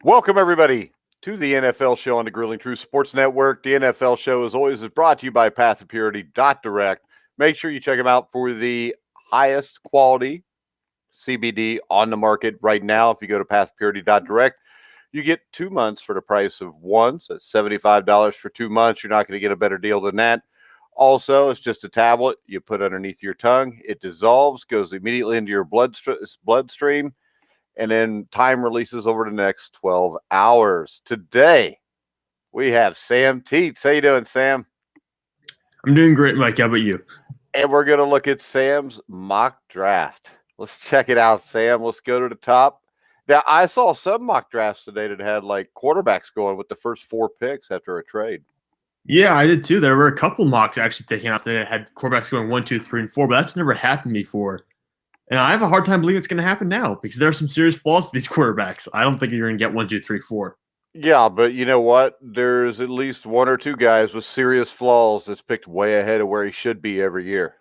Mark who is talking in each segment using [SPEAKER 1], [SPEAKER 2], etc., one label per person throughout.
[SPEAKER 1] Welcome, everybody, to the NFL show on the Grueling Truth Sports Network. The NFL show, as always, is brought to you by PathOfPurity.direct. Make sure you check them out for the highest quality CBD on the market right now. If you go to PathOfPurity.direct, you get 2 months for the price of one. So it's $75 for 2 months. You're not going to get a better deal than that. Also, it's just a tablet you put underneath your tongue. It dissolves, goes immediately into your bloodstream, and then time releases over the next 12 hours. Today, we have Sam Teets. How you doing, Sam?
[SPEAKER 2] I'm doing great, Mike. How about you?
[SPEAKER 1] And we're going to look at Sam's mock draft. Let's check it out, Sam. Let's go to the top. Now, I saw some mock drafts today that had, like, quarterbacks going with the first 4 picks after a trade.
[SPEAKER 2] Yeah, I did too. There were a couple mocks actually taken out that had quarterbacks going 1, 2, 3, and 4, but that's never happened before. And I have a hard time believing it's going to happen now because there are some serious flaws to these quarterbacks. I don't think you're going to get 1, 2, 3, 4.
[SPEAKER 1] Yeah, but you know what? There's at least 1 or 2 guys with serious flaws that's picked way ahead of where he should be every year.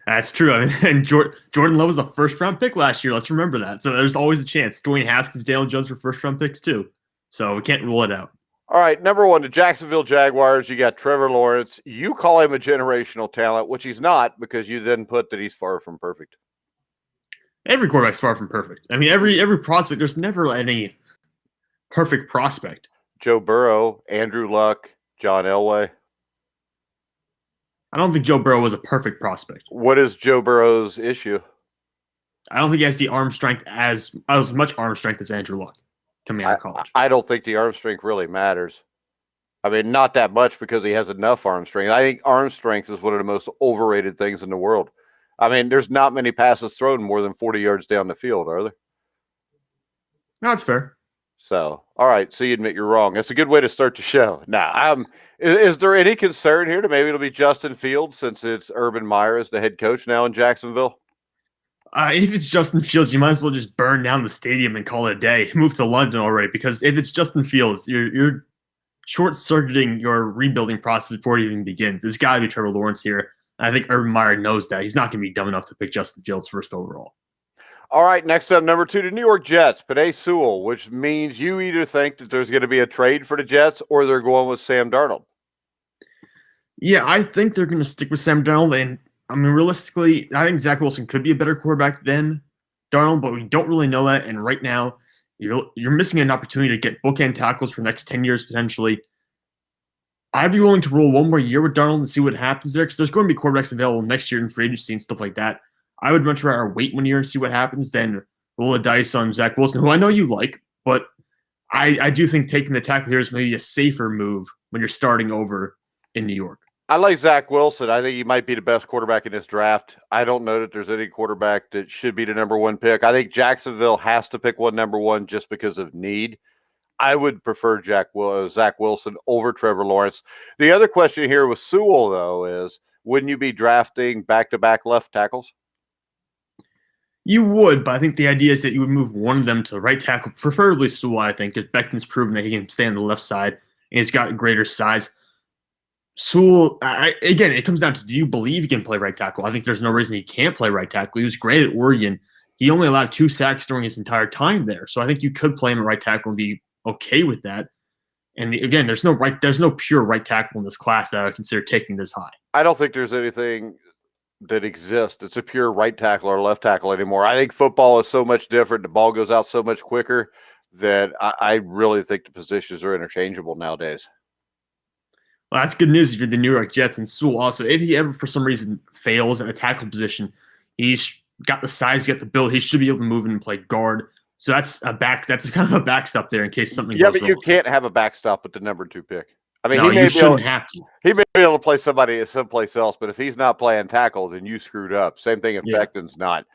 [SPEAKER 2] That's true. I mean, and Jordan Love was a first-round pick last year. Let's remember that. So there's always a chance. Dwayne Haskins, Daniel Jones were first-round picks too. So we can't rule it out.
[SPEAKER 1] All right, number 1, the Jacksonville Jaguars. You got Trevor Lawrence. You call him a generational talent, which he's not, because you then put that he's far from perfect.
[SPEAKER 2] Every quarterback's far from perfect. I mean, every prospect, there's never any perfect prospect.
[SPEAKER 1] Joe Burrow, Andrew Luck, John Elway.
[SPEAKER 2] I don't think Joe Burrow was a perfect prospect.
[SPEAKER 1] What is Joe Burrow's issue?
[SPEAKER 2] I don't think he has the arm strength as much arm strength as Andrew Luck coming out of college.
[SPEAKER 1] I don't think the arm strength really matters. I mean, not that much because he has enough arm strength. I think arm strength is one of the most overrated things in the world. I mean, there's not many passes thrown more than 40 yards down the field, are there?
[SPEAKER 2] No, that's fair.
[SPEAKER 1] So, all right. So you admit you're wrong. That's a good way to start the show. Now, is there any concern here that maybe it'll be Justin Fields since it's Urban Meyer as the head coach now in Jacksonville?
[SPEAKER 2] If it's Justin Fields, you might as well just burn down the stadium and call it a day. Move to London already, because if it's Justin Fields, you're short-circuiting your rebuilding process before it even begins. There's got to be Trevor Lawrence here. I think Urban Meyer knows that. He's not going to be dumb enough to pick Justin Fields first overall.
[SPEAKER 1] All right, next up, number 2, the New York Jets, Penei Sewell, which means you either think that there's going to be a trade for the Jets or they're going with Sam Darnold.
[SPEAKER 2] Yeah, I think they're going to stick with Sam Darnold. And, I mean, realistically, I think Zach Wilson could be a better quarterback than Darnold, but we don't really know that. And right now, you're missing an opportunity to get bookend tackles for the next 10 years potentially. I'd be willing to roll 1 more year with Darnold and see what happens there, because there's going to be quarterbacks available next year in free agency and stuff like that. I would much rather wait 1 year and see what happens than roll the dice on Zach Wilson, who I know you like, but I do think taking the tackle here is maybe a safer move when you're starting over in New York.
[SPEAKER 1] I like Zach Wilson. I think he might be the best quarterback in this draft. I don't know that there's any quarterback that should be the number 1 pick. I think Jacksonville has to pick number 1 just because of need. I would prefer Zach Wilson over Trevor Lawrence. The other question here with Sewell, though, is wouldn't you be drafting back-to-back left tackles?
[SPEAKER 2] You would, but I think the idea is that you would move one of them to right tackle, preferably Sewell, I think, because Becton's proven that he can stay on the left side, and he's got greater size. Sewell, again, it comes down to, do you believe he can play right tackle? I think there's no reason he can't play right tackle. He was great at Oregon. He only allowed 2 sacks during his entire time there, so I think you could play him at right tackle and be okay with that. And again, there's no pure right tackle in this class that I would consider taking this high.
[SPEAKER 1] I don't think there's anything that exists. It's a pure right tackle or left tackle anymore. I think football is so much different. The ball goes out so much quicker that I really think the positions are interchangeable nowadays.
[SPEAKER 2] Well, that's good news if you're the New York Jets. And Sewell also, if he ever for some reason fails at a tackle position, he's got the size, he's got the build, he should be able to move in and play guard. So that's kind of a backstop there in case something goes wrong.
[SPEAKER 1] Yeah, but you can't have a backstop with the number 2 pick. I mean,
[SPEAKER 2] no, you shouldn't have to.
[SPEAKER 1] He may be able to play somebody someplace else, but if he's not playing tackle, then you screwed up. Same thing if Becton's not.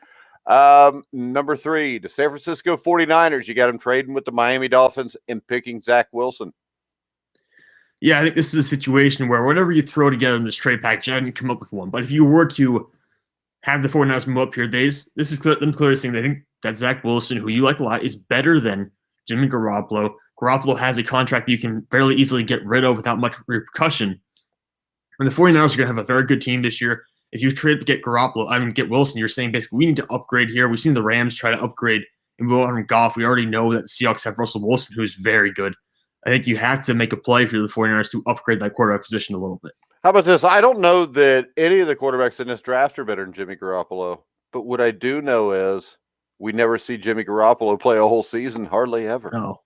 [SPEAKER 1] Number 3, the San Francisco 49ers. You got him trading with the Miami Dolphins and picking Zach Wilson.
[SPEAKER 2] Yeah, I think this is a situation where whatever you throw together in this trade package, I didn't come up with one. But if you were to have the 49ers move up here, this is them clearly saying they think that Zach Wilson, who you like a lot, is better than Jimmy Garoppolo. Garoppolo has a contract that you can fairly easily get rid of without much repercussion. And the 49ers are going to have a very good team this year. If you trade to get Wilson, you're saying basically we need to upgrade here. We've seen the Rams try to upgrade and move on from Goff. We already know that the Seahawks have Russell Wilson, who's very good. I think you have to make a play for the 49ers to upgrade that quarterback position a little bit.
[SPEAKER 1] How about this? I don't know that any of the quarterbacks in this draft are better than Jimmy Garoppolo, but what I do know is we never see Jimmy Garoppolo play a whole season, hardly ever.
[SPEAKER 2] No.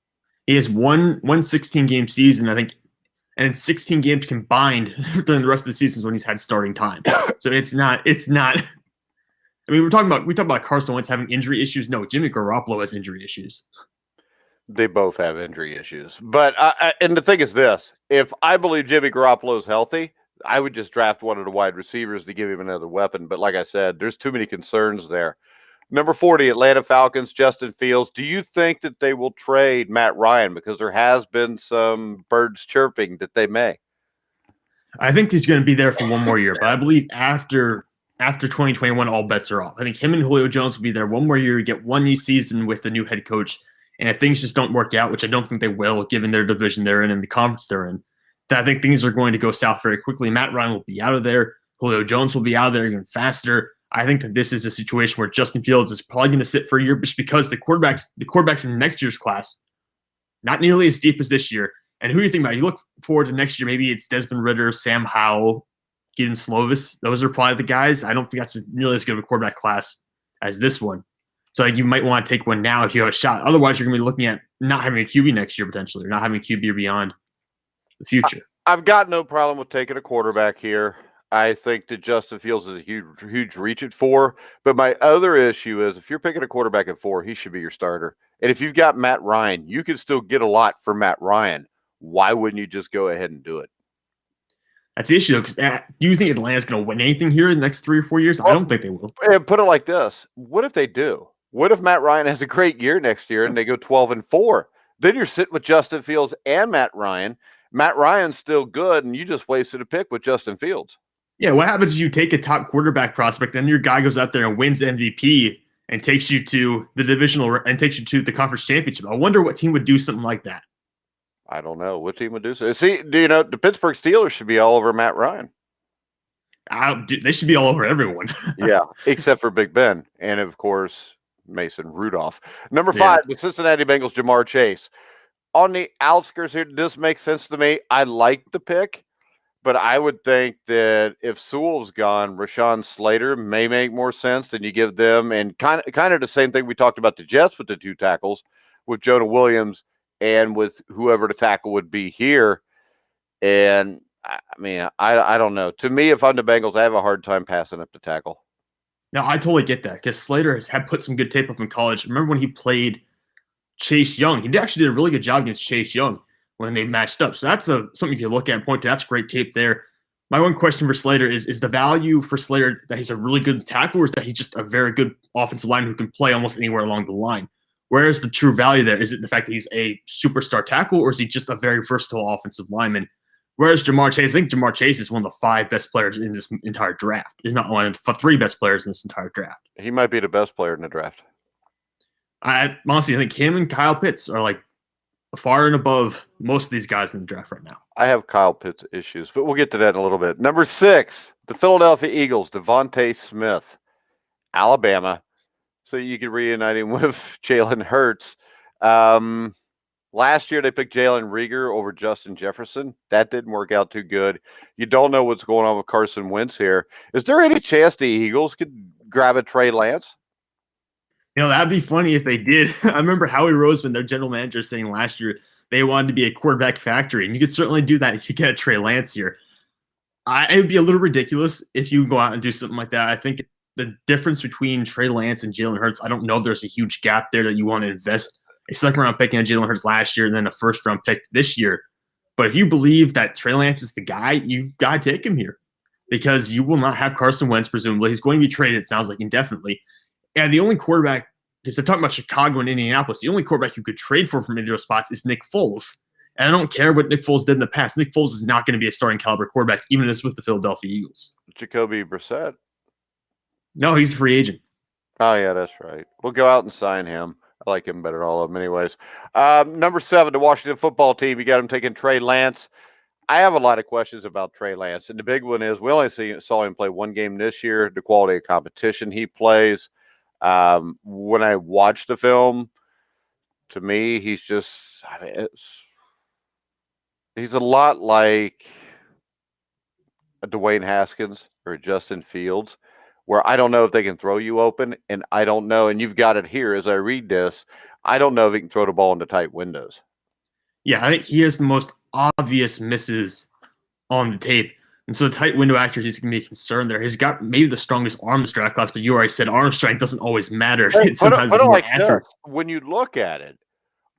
[SPEAKER 2] He has one 16-game season, I think, and 16 games combined during the rest of the seasons when he's had starting time. So it's not. I mean, we talk about Carson Wentz having injury issues. No, Jimmy Garoppolo has injury issues.
[SPEAKER 1] They both have injury issues. But and the thing is this, if I believe Jimmy Garoppolo is healthy, I would just draft one of the wide receivers to give him another weapon. But like I said, there's too many concerns there. Number 40, Atlanta Falcons, Justin Fields. Do you think that they will trade Matt Ryan? Because there has been some birds chirping that they may.
[SPEAKER 2] I think he's going to be there for one more year. But I believe after 2021, all bets are off. I think him and Julio Jones will be there one more year, get one new season with the new head coach. And if things just don't work out, which I don't think they will, given their division they're in and the conference they're in, that I think things are going to go south very quickly. Matt Ryan will be out of there. Julio Jones will be out of there even faster. I think that this is a situation where Justin Fields is probably going to sit for a year just because the quarterbacks in next year's class, not nearly as deep as this year. And who are you thinking about? You look forward to next year, maybe it's Desmond Ridder, Sam Howell, Gideon Slovis. Those are probably the guys. I don't think that's nearly as good of a quarterback class as this one. So you might want to take one now if you have a shot. Otherwise, you're going to be looking at not having a QB next year potentially, or not having a QB beyond the future.
[SPEAKER 1] I've got no problem with taking a quarterback here. I think that Justin Fields is a huge reach at 4. But my other issue is if you're picking a quarterback at 4, he should be your starter. And if you've got Matt Ryan, you can still get a lot for Matt Ryan. Why wouldn't you just go ahead and do it?
[SPEAKER 2] That's the issue, though, because do you think Atlanta's going to win anything here in the next 3 or 4 years? I don't think they will.
[SPEAKER 1] Put it like this. What if they do? What if Matt Ryan has a great year next year and they go 12-4? Then you're sitting with Justin Fields and Matt Ryan. Matt Ryan's still good, and you just wasted a pick with Justin Fields.
[SPEAKER 2] Yeah, what happens if you take a top quarterback prospect, then your guy goes out there and wins MVP and takes you to the divisional and takes you to the conference championship? I wonder what team would do something like that.
[SPEAKER 1] I don't know. What team would do so? See, do you know the Pittsburgh Steelers should be all over Matt Ryan?
[SPEAKER 2] They should be all over everyone.
[SPEAKER 1] Yeah, except for Big Ben and, of course, Mason Rudolph. Number 5, the Cincinnati Bengals, Jamar Chase. On the outskirts here, this makes sense to me. I like the pick, but I would think that if Sewell's gone, Rashawn Slater may make more sense than you give them. And kind of the same thing we talked about the Jets with the 2 tackles, with Jonah Williams and with whoever the tackle would be here. And, I mean, I don't know. To me, if I'm the Bengals, I have a hard time passing up the tackle.
[SPEAKER 2] No, I totally get that because Slater has put some good tape up in college. Remember when he played Chase Young? He actually did a really good job against Chase Young when they matched up. So that's something you can look at and point to. That's great tape there. My one question for Slater is the value for Slater that he's a really good tackle, or is that he's just a very good offensive lineman who can play almost anywhere along the line? Where is the true value there? Is it the fact that he's a superstar tackle, or is he just a very versatile offensive lineman? Whereas Jamar Chase, I think Jamar Chase is one of the 5 best players in this entire draft. He's not one of the 3 best players in this entire draft.
[SPEAKER 1] He might be the best player in the draft.
[SPEAKER 2] I honestly think him and Kyle Pitts are like far and above most of these guys in the draft right now.
[SPEAKER 1] I have Kyle Pitts issues, but we'll get to that in a little bit. Number 6, the Philadelphia Eagles, Devontae Smith, Alabama. So you could reunite him with Jalen Hurts. Last year, they picked Jalen Reagor over Justin Jefferson. That didn't work out too good. You don't know what's going on with Carson Wentz here. Is there any chance the Eagles could grab a Trey Lance?
[SPEAKER 2] You know, that'd be funny if they did. I remember Howie Roseman, their general manager, saying last year they wanted to be a quarterback factory, and you could certainly do that if you get a Trey Lance here. It would be a little ridiculous if you go out and do something like that. I think the difference between Trey Lance and Jalen Hurts, I don't know if there's a huge gap there that you want to invest a second-round pick on Jalen Hurts last year and then a first-round pick this year. But if you believe that Trey Lance is the guy, you've got to take him here because you will not have Carson Wentz, presumably. He's going to be traded, it sounds like, indefinitely. And the only quarterback, because they're talking about Chicago and Indianapolis, the only quarterback you could trade for from either of those spots is Nick Foles. And I don't care what Nick Foles did in the past. Nick Foles is not going to be a starting caliber quarterback, even if it's with the Philadelphia Eagles.
[SPEAKER 1] Jacoby Brissett?
[SPEAKER 2] No, he's a free agent.
[SPEAKER 1] Oh, yeah, that's right. We'll go out and sign him. I like him better than all of them anyways. Number 7, the Washington football team. You got him taking Trey Lance. I have a lot of questions about Trey Lance. And the big one is we only saw him play one game this year, the quality of competition he plays. When I watch the film, to me, he's just, he's a lot like a Dwayne Haskins or a Justin Fields, where I don't know if they can throw you open, and I don't know, and you've got it here as I read this, I don't know if he can throw the ball into tight windows.
[SPEAKER 2] Yeah, I think he has the most obvious misses on the tape. And so the tight window accuracy is going to be a concern there. He's got maybe the strongest arm in this draft class, but you already said arm strength doesn't always matter. Sometimes it's more accurate.
[SPEAKER 1] When you look at it,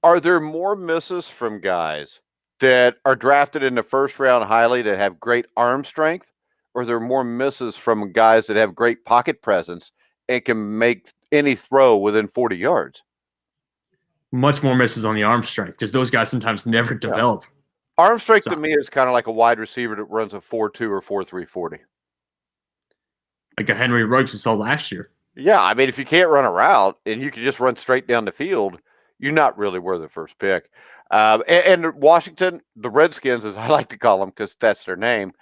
[SPEAKER 1] are there more misses from guys that are drafted in the first round highly that have great arm strength, or are there more misses from guys that have great pocket presence and can make any throw within 40 yards?
[SPEAKER 2] Much more misses on the arm strength because those guys sometimes never develop.
[SPEAKER 1] Arm strength to me is kind of like a wide receiver that runs a 4.2 or 4.3 40.
[SPEAKER 2] Like a Henry Ruggs we saw last year.
[SPEAKER 1] Yeah, I mean, if you can't run a route and you can just run straight down the field, you're not really worth the first pick. And Washington, the Redskins, as I like to call them because that's their name,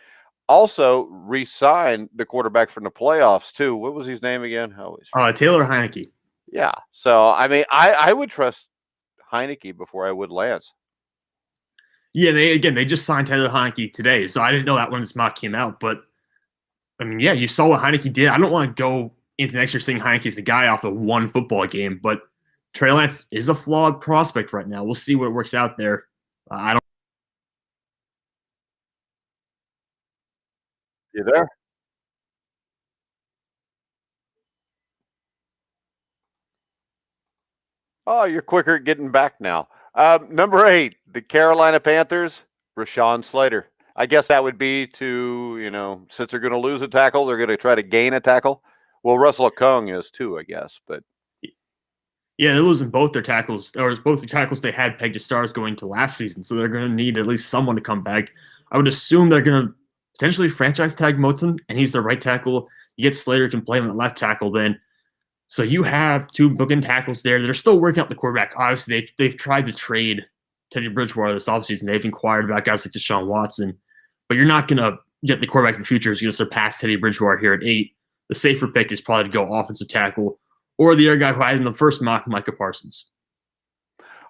[SPEAKER 1] also re-signed the quarterback from the playoffs too. What was his name again?
[SPEAKER 2] Taylor Heineke.
[SPEAKER 1] Yeah. So, I mean, I would trust Heineke before I would Lance.
[SPEAKER 2] Yeah, they just signed Taylor Heineke today, so I didn't know that when this mock came out. But, I mean, yeah, you saw what Heineke did. I don't want to go into next year saying Heineke's the guy off of one football game, but Trey Lance is a flawed prospect right now. We'll see what works out there. I don't.
[SPEAKER 1] You there? Oh, you're quicker at getting back now. Number 8, the Carolina Panthers, Rashawn Slater. I guess that would be to, since they're going to lose a tackle, they're going to try to gain a tackle. Well, Russell Okung is too, I guess. But
[SPEAKER 2] yeah, they're losing both their tackles, or both the tackles they had pegged as stars going to last season. So they're going to need at least someone to come back. I would assume they're going to potentially franchise tag Moton, and he's the right tackle. You get Slater can play him at left tackle then. So you have 2 bookend tackles there. They're still working out the quarterback. Obviously, they've tried to trade Teddy Bridgewater this offseason. They've inquired about guys like Deshaun Watson. But you're not going to get the quarterback in the future who's going to surpass Teddy Bridgewater here at 8. The safer pick is probably to go offensive tackle or the other guy who I had in the first mock, Micah Parsons.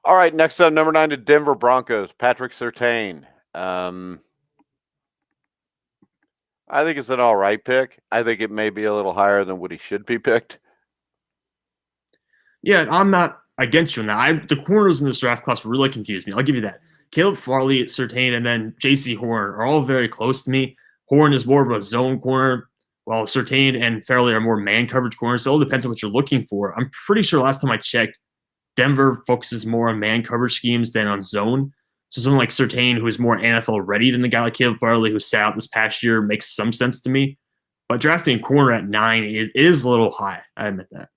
[SPEAKER 1] All right, next up, number 9, the Denver Broncos, Patrick Surtain. I think it's an all right pick. I think it may be a little higher than what he should be picked.
[SPEAKER 2] Yeah, I'm not against you on that. The corners in this draft class really confused me. I'll give you that. Caleb Farley, Surtain, and then J.C. Horn are all very close to me. Horn is more of a zone corner, while Surtain and Farley are more man coverage corners. So it all depends on what you're looking for. I'm pretty sure last time I checked, Denver focuses more on man coverage schemes than on zone. So someone like Surtain, who is more NFL ready than the guy like Caleb Farley, who sat out this past year, makes some sense to me. But drafting a corner at 9 is a little high. I admit that.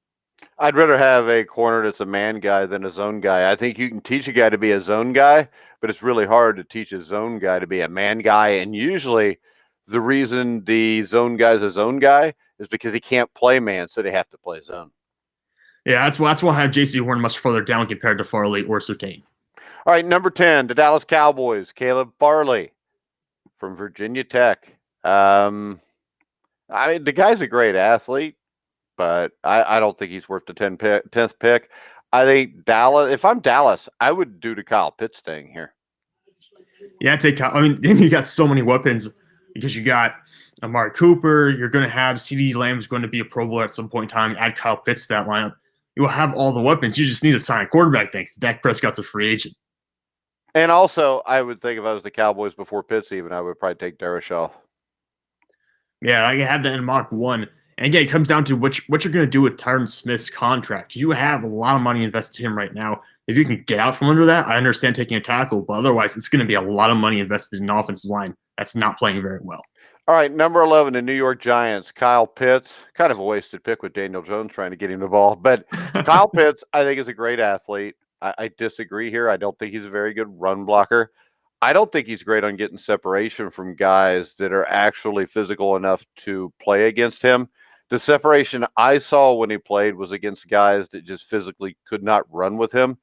[SPEAKER 1] I'd rather have a corner that's a man guy than a zone guy. I think you can teach a guy to be a zone guy, but it's really hard to teach a zone guy to be a man guy. And usually the reason the zone guy's a zone guy is because he can't play man, so they have to play zone.
[SPEAKER 2] Yeah, that's why I have J.C. Horn much further down compared to Farley or Surtain.
[SPEAKER 1] All right, number 10, the Dallas Cowboys, Caleb Farley from Virginia Tech. The guy's a great athlete, but I don't think he's worth the 10th pick. I think Dallas, if I'm Dallas, I would do the Kyle Pitts thing here.
[SPEAKER 2] Yeah, take Kyle. I mean, then you got so many weapons because you got Amari Cooper. You're going to have CeeDee Lamb's going to be a Pro Bowler at some point in time. Add Kyle Pitts to that lineup. You will have all the weapons. You just need to sign a quarterback thing because Dak Prescott's a free agent.
[SPEAKER 1] And also, I would think if I was the Cowboys before Pitts even, I would probably take Darashall.
[SPEAKER 2] Yeah, I had that in mock 1. And again, it comes down to what you're going to do with Tyron Smith's contract. You have a lot of money invested in him right now. If you can get out from under that, I understand taking a tackle, but otherwise it's going to be a lot of money invested in an offensive line that's not playing very well.
[SPEAKER 1] All right, number 11, the New York Giants, Kyle Pitts. Kind of a wasted pick with Daniel Jones trying to get him the ball. But Kyle Pitts, I think, is a great athlete. I disagree here. I don't think he's a very good run blocker. I don't think he's great on getting separation from guys that are actually physical enough to play against him. The separation I saw when he played was against guys that just physically could not run with him.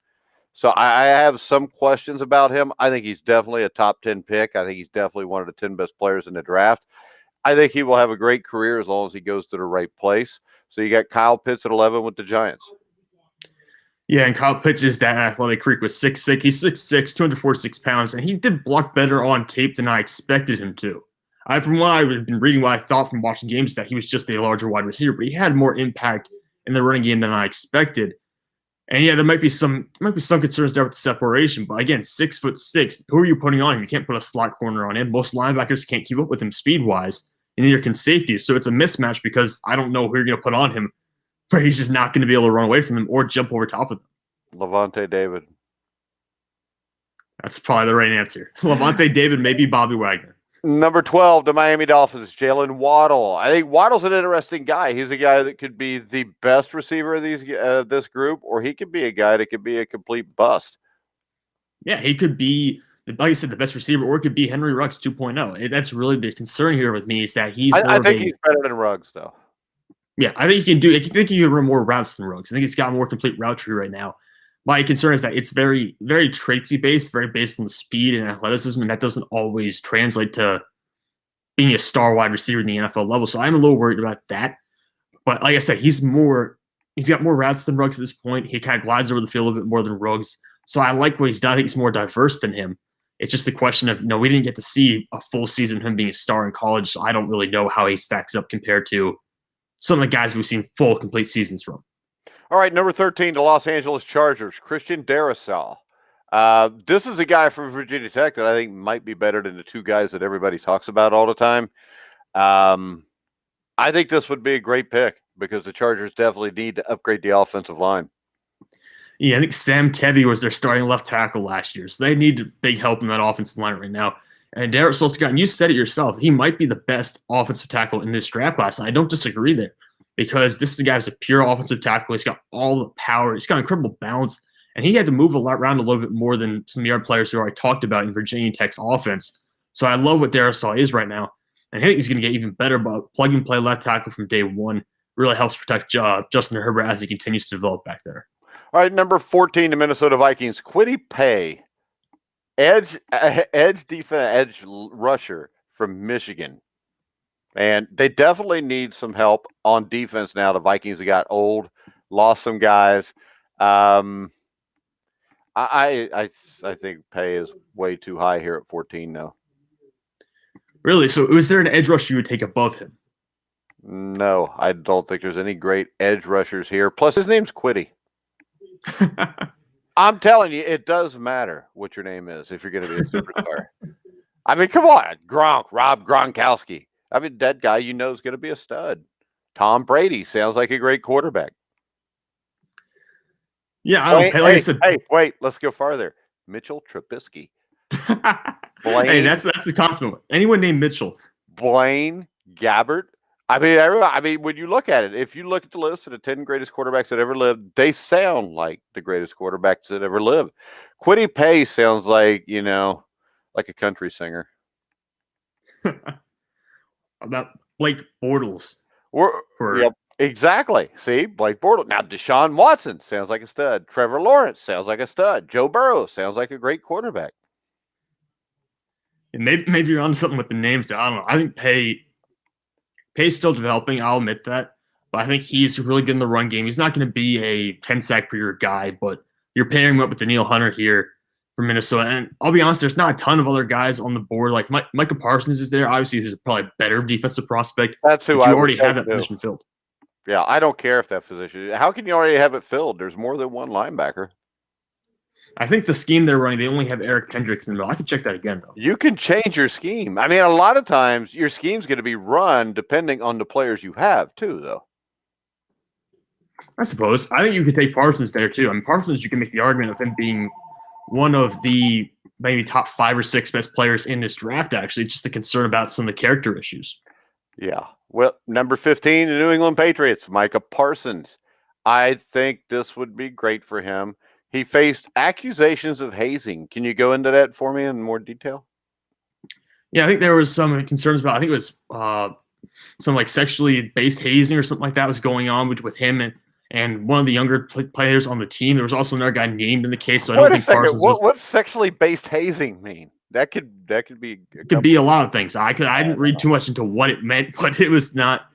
[SPEAKER 1] So I have some questions about him. I think he's definitely a top 10 pick. I think he's definitely one of the 10 best players in the draft. I think he will have a great career as long as he goes to the right place. So you got Kyle Pitts at 11 with the Giants.
[SPEAKER 2] Yeah, and Kyle Pitts is that athletic freak with 6'6". He's 6'6", 246 pounds, and he did block better on tape than I expected him to. From what I've been reading, what I thought from watching games, that he was just a larger wide receiver, but he had more impact in the running game than I expected. And yeah, there might be some concerns there with the separation, but again, 6'6", who are you putting on him? You can't put a slot corner on him. Most linebackers can't keep up with him speed-wise, and neither can safeties. So it's a mismatch because I don't know who you're going to put on him, where he's just not going to be able to run away from them or jump over top of them.
[SPEAKER 1] Levante David.
[SPEAKER 2] That's probably the right answer. Levante David, maybe Bobby Wagner.
[SPEAKER 1] Number 12, the Miami Dolphins, Jalen Waddle. I think Waddle's an interesting guy. He's a guy that could be the best receiver of this group, or he could be a guy that could be a complete bust.
[SPEAKER 2] Yeah, he could be, like I said, the best receiver, or it could be Henry Ruggs 2.0. That's really the concern here with me, is that he's
[SPEAKER 1] I think he's better than Ruggs, though.
[SPEAKER 2] Yeah, I think he can do. I think he can run more routes than Ruggs. I think he's got a more complete route tree right now. My concern is that it's very, very traitsy based, very based on the speed and athleticism, and that doesn't always translate to being a star wide receiver in the NFL level. So I'm a little worried about that. But like I said, he's got more routes than Ruggs at this point. He kind of glides over the field a bit more than Ruggs. So I like what he's done. I think he's more diverse than him. It's just a question of, we didn't get to see a full season of him being a star in college, so I don't really know how he stacks up compared to some of the guys we've seen full, complete seasons from.
[SPEAKER 1] All right, number 13, the Los Angeles Chargers, Christian Darrisaw. This is a guy from Virginia Tech that I think might be better than the two guys that everybody talks about all the time. I think this would be a great pick because the Chargers definitely need to upgrade the offensive line.
[SPEAKER 2] Yeah, I think Sam Tevi was their starting left tackle last year, so they need big help in that offensive line right now. And Darrisaw, and you said it yourself, he might be the best offensive tackle in this draft class. I don't disagree there, because this is a guy who's a pure offensive tackle. He's got all the power. He's got incredible balance, and he had to move around a little bit more than some of the other players who I talked about in Virginia Tech's offense. So I love what Darrisaw is right now, and I think he's going to get even better. But plug and play left tackle from day one really helps protect Justin Herbert as he continues to develop back there.
[SPEAKER 1] All right, number 14, the Minnesota Vikings, Kwity Paye, edge rusher from Michigan. And they definitely need some help on defense now. The Vikings have got old, lost some guys. I think Paye is way too high here at 14 now.
[SPEAKER 2] Really? So is there an edge rusher you would take above him?
[SPEAKER 1] No, I don't think there's any great edge rushers here. Plus, his name's Kwity. I'm telling you, it does matter what your name is if you're going to be a superstar. I mean, come on. Rob Gronkowski. I mean, that guy is going to be a stud. Tom Brady sounds like a great quarterback.
[SPEAKER 2] Yeah, I don't.
[SPEAKER 1] Hey, wait. Let's go farther. Mitchell Trubisky.
[SPEAKER 2] Hey, that's the compliment. Anyone named Mitchell.
[SPEAKER 1] Blaine Gabbert. I mean, when you look at it, if you look at the list of the 10 greatest quarterbacks that ever lived, they sound like the greatest quarterbacks that ever lived. Kwity Paye sounds like, like a country singer.
[SPEAKER 2] About Blake Bortles.
[SPEAKER 1] Yep, exactly. See, Blake Bortles. Now, Deshaun Watson sounds like a stud. Trevor Lawrence sounds like a stud. Joe Burrow sounds like a great quarterback.
[SPEAKER 2] And maybe you're onto something with the names there. I don't know. I think Paye's still developing. I'll admit that. But I think he's really good in the run game. He's not going to be a 10-sack per year guy, but you're pairing him up with Danielle Hunter here for Minnesota. And I'll be honest, there's not a ton of other guys on the board. Like Micah Parsons is there. Obviously, who's probably a better defensive prospect.
[SPEAKER 1] That's who
[SPEAKER 2] you already have that position filled.
[SPEAKER 1] Yeah, I don't care if that position. How can you already have it filled? There's more than one linebacker.
[SPEAKER 2] I think the scheme they're running, they only have Eric Kendricks in the middle. I can check that again, though.
[SPEAKER 1] You can change your scheme. I mean, a lot of times your scheme's going to be run depending on the players you have, too, though.
[SPEAKER 2] I suppose. I think you could take Parsons there, too. I mean, Parsons, you can make the argument of him being one of the maybe top 5 or 6 best players in this draft, actually. It's just a concern about some of the character issues.
[SPEAKER 1] Yeah. Well, number 15, the New England Patriots, Micah Parsons. I think this would be great for him. He faced accusations of hazing. Can you go into that for me in more detail?
[SPEAKER 2] Yeah, I think there was some concerns about, I think it was some like sexually based hazing or something like that was going on with him and one of the younger players on the team. There was also another guy named in the case, so I don't think Parsons
[SPEAKER 1] What's sexually based hazing mean? That could be
[SPEAKER 2] It could be a lot of things. I didn't read too much into what it meant, but it was not.